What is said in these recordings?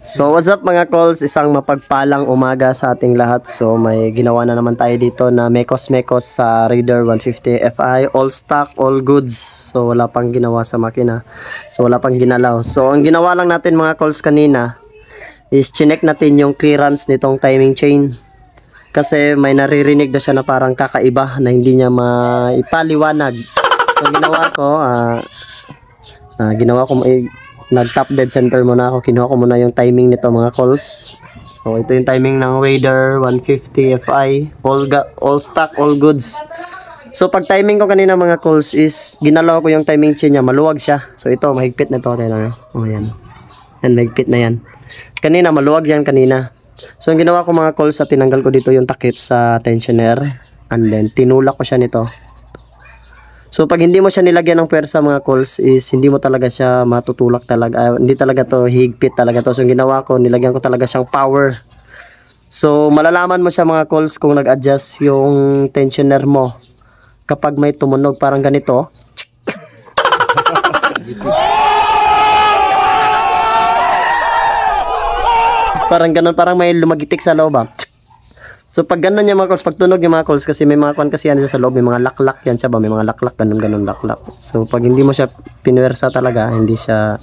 So what's up mga calls, isang mapagpalang umaga sa ating lahat. So may ginawa na naman tayo dito na mekos-mekos sa Raider 150 Fi, all stock, all goods. So wala pang ginawa sa makina, so wala pang ginalaw. So ang ginawa lang natin mga calls kanina is chinek natin yung clearance nitong timing chain, kasi may naririnig na siya na parang kakaiba na hindi niya maipaliwanag. So ginawa ko nag-top dead center muna ako. Kinuha ko muna yung timing nito mga calls. So ito yung timing ng Raider 150 Fi, all stock, all goods. So pag timing ko kanina mga calls is ginalaw ko yung timing chain niya, maluwag siya. So ito mahigpit na to, tingnan. Oh yan. Yan, mahigpit na yan. Kanina maluwag yan kanina. So ang ginawa ko mga calls, tinanggal ko dito yung takip sa tensioner and then tinulak ko siya nito. So pag hindi mo siya nilagyan ng pwersa mga calls is hindi mo talaga siya matutulak talaga. Hindi talaga to higpit talaga to. So yung ginawa ko, nilagyan ko talaga siyang power. So malalaman mo siya mga calls kung nag-adjust yung tensioner mo kapag may tumunog parang ganito. Parang ganun, parang may lumagitik sa loob ba. So pag ganun yung mga calls, pag tunog yung mga calls, kasi may mga kwan kasi yan sa loob, may mga laklak yan siya ba, may mga laklak, ganun laklak. So pag hindi mo siya pinwersa talaga, hindi siya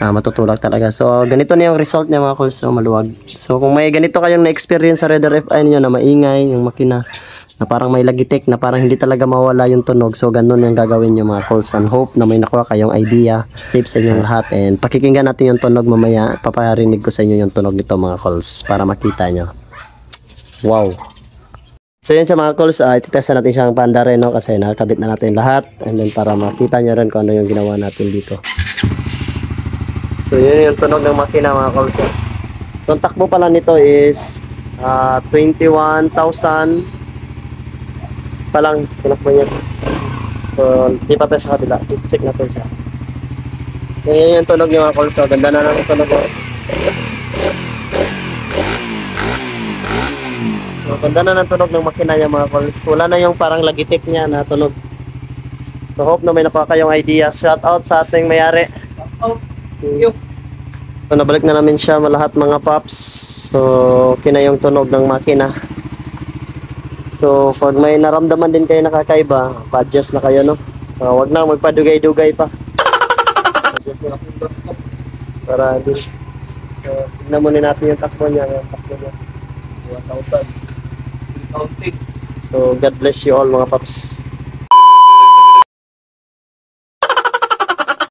matutulak talaga. So ganito na yung result niya mga calls, so maluwag. So kung may ganito kayong na-experience sa Raider Fi niyo na maingay yung makina, na parang may lagitik, na parang hindi talaga mawala yung tunog, so ganun yung gagawin nyo mga calls. And hope na may nakuha kayong idea, tips sa inyong lahat, and pakikinggan natin yung tunog mamaya. Paparinig ko sa inyo yung tunog nito mga calls para makita nyo. Wow. So yun sa mga calls, ititesta natin siyang pandare, no, kasi nakakabit na natin lahat, and then para makita nyo rin kung ano yung ginawa natin dito. So yun yung tunog ng makina mga calls. So ang takbo pala nito is 21,000 pa lang tinakbo niya. So di pa tayo sa kabila, check natin siya. Yun yung tunog niya mga calls. So ganda na ng tunog ko. So, ganda na ng tunog ng makina niya mga calls. Wala na yung parang lagitik niya na tunog. So hope na may nakuha kayong idea. Shout out sa ating mayari. So nabalik na namin siya lahat mga paps. So okay na yung tunog ng makina. So pag may naramdaman din kayo nakakaiba, pa-adjust na kayo, no. Wag na magpadugay-dugay pa. Adjust na para din. So tignan muna natin yung takbo niya. 1,000. So God bless you all mga paps.